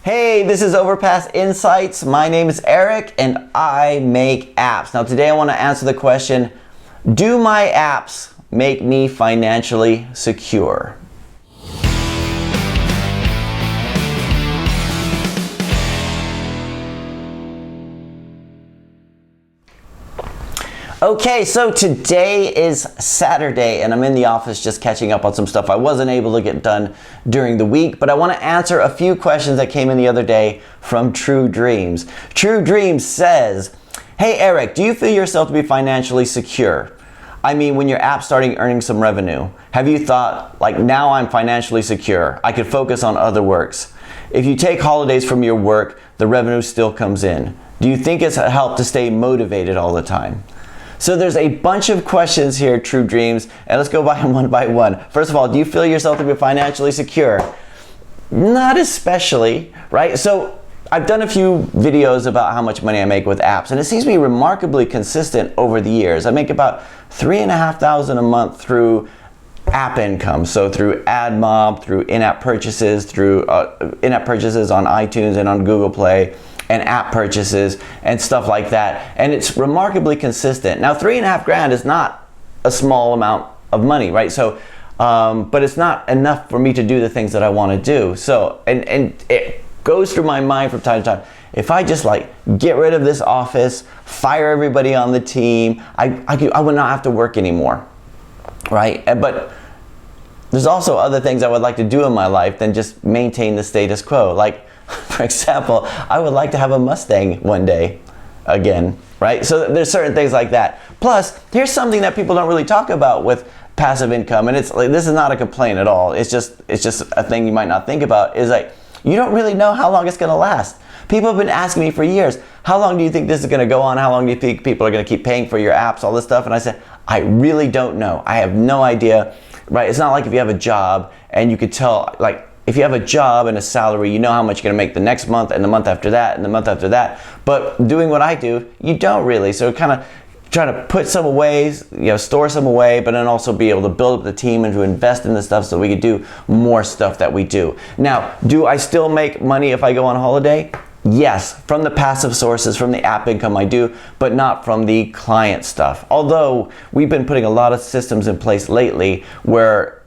Hey, this is Overpass Insights. My name is Eric and I make apps. Now today I want to answer the question, do my apps make me financially secure? Okay, so today is Saturday and I'm in the office just catching up on some stuff I wasn't able to get done during the week, but I want to answer a few questions that came in the other day from TrueDreams. TrueDreams says, hey Eric, do you feel yourself to be financially secure? I mean, when your app's starting earning some revenue, have you thought, like, now I'm financially secure, I could focus on other works? If you take holidays from your work, the revenue still comes in. Do you think it's helped to stay motivated all the time? So there's a bunch of questions here, TrueDreams, and let's go by them one by one. First of all, do you feel yourself to be financially secure? Not especially, right? So I've done a few videos about how much money I make with apps, and it seems to be remarkably consistent over the years. I make about $3,500 a month through app income, so through AdMob, through in-app purchases, through in-app purchases on iTunes and on Google Play, and app purchases and stuff like that, and it's remarkably consistent. Now, $3,500 is not a small amount of money, right? So, but it's not enough for me to do the things that I want to do. So, and it goes through my mind from time to time. If I just like get rid of this office, fire everybody on the team, I would not have to work anymore, right? But there's also other things I would like to do in my life than just maintain the status quo. Like, for example, I would like to have a Mustang one day again, right? So there's certain things like that. Plus, here's something that people don't really talk about with passive income, and it's like, this is not a complaint at all. It's just a thing you might not think about, is like, you don't really know how long it's gonna last. People have been asking me for years, how long do you think this is gonna go on? How long do you think people are gonna keep paying for your apps, all this stuff? And I said, I really don't know. I have no idea, right? It's not like if you have a job and you could tell, like, if you have a job and a salary, you know how much you're gonna make the next month and the month after that and the month after that. But doing what I do, you don't really. So kind of trying to put some away, store some away, but then also be able to build up the team and to invest in the stuff so we could do more stuff that we do. Now, do I still make money if I go on holiday? Yes, from the passive sources, from the app income I do, but not from the client stuff. Although we've been putting a lot of systems in place lately where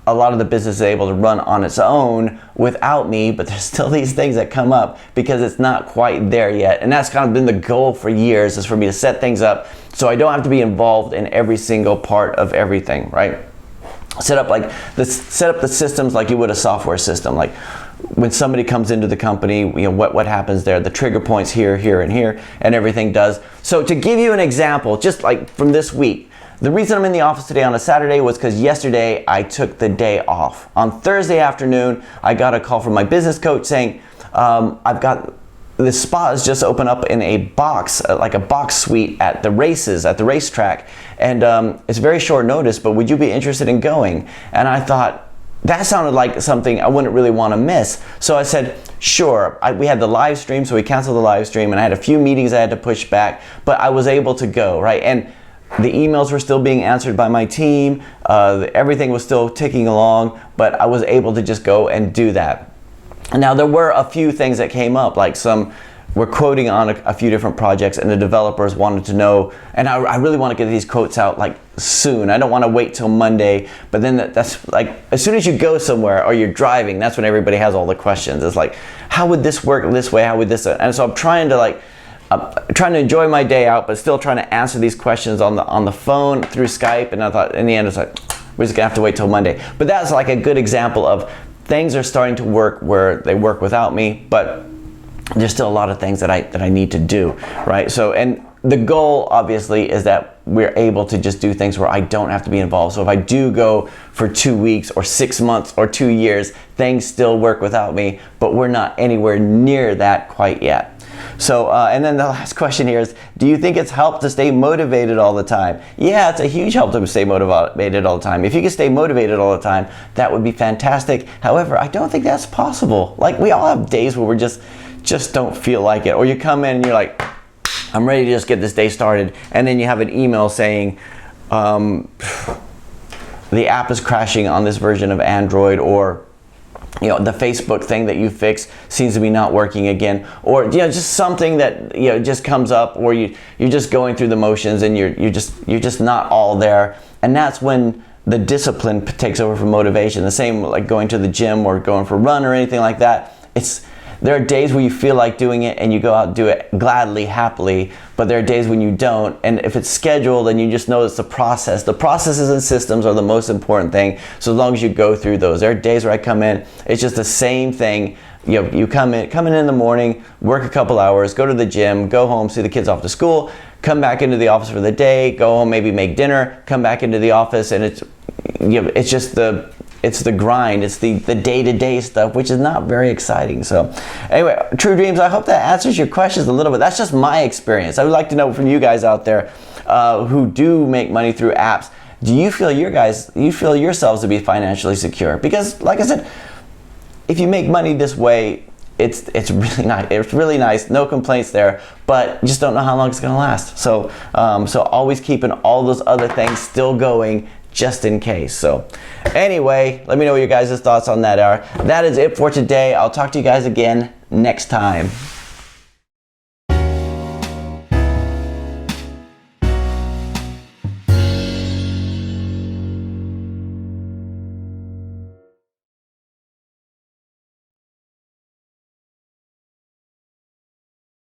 a lot of the business is able to run on its own without me, but there's still these things that come up because it's not quite there yet. And that's kind of been the goal for years, is for me to set things up so I don't have to be involved in every single part of everything, right? Set up the systems like you would a software system. Like when somebody comes into the company, what happens there, the trigger points here, here, and here, and everything does. So to give you an example, just like from this week, the reason I'm in the office today on a Saturday was because yesterday I took the day off. On Thursday afternoon, I got a call from my business coach saying, I've got this spot has just opened up in a box, like a box suite at the races, at the racetrack. And it's very short notice, but would you be interested in going? And I thought, that sounded like something I wouldn't really want to miss. So I said, sure. We had the live stream, so we canceled the live stream, and I had a few meetings I had to push back, but I was able to go, right? And the emails were still being answered by my team. Everything was still ticking along, but I was able to just go and do that. Now, there were a few things that came up, like we're quoting on a few different projects, and the developers wanted to know, and I really want to get these quotes out like soon. I don't want to wait till Monday, but then that's like, as soon as you go somewhere or you're driving, that's when everybody has all the questions. It's like, how would this work this way? How would this? And so I'm trying to enjoy my day out, but still trying to answer these questions on the phone through Skype. And I thought, in the end, it's like, we're just gonna have to wait till Monday. But that's like a good example of things are starting to work where they work without me, but there's still a lot of things that I need to do, right? So, and the goal obviously is that we're able to just do things where I don't have to be involved. So if I do go for 2 weeks or 6 months or 2 years, things still work without me, but we're not anywhere near that quite yet. So, and then the last question here is, do you think it's helped to stay motivated all the time? Yeah, it's a huge help to stay motivated all the time. If you could stay motivated all the time, that would be fantastic. However, I don't think that's possible. Like, we all have days where we're just don't feel like it. Or you come in and you're like, I'm ready to just get this day started. And then you have an email saying, the app is crashing on this version of Android, or the Facebook thing that you fixed seems to be not working again, or just something that just comes up, or you're just going through the motions and you're just not all there, and that's when the discipline takes over from motivation. The same like going to the gym or going for a run or anything like that. There are days where you feel like doing it and you go out and do it gladly, happily, but there are days when you don't, and if it's scheduled and you just know it's the process. The processes and systems are the most important thing, so as long as you go through those. There are days where I come in, it's just the same thing. You come in the morning, work a couple hours, go to the gym, go home, see the kids off to school, come back into the office for the day, go home, maybe make dinner, come back into the office, and it's just the grind, it's the day-to-day stuff, which is not very exciting. So anyway, TrueDreams, I hope that answers your questions a little bit. That's just my experience. I would like to know from you guys out there who do make money through apps, do you feel yourselves to be financially secure? Because like I said, if you make money this way, it's really nice. It's really nice. No complaints there, but you just don't know how long it's going to last. So so always keeping all those other things still going, just in case. So anyway, let me know what your guys' thoughts on that are. That is it for today. I'll talk to you guys again next time.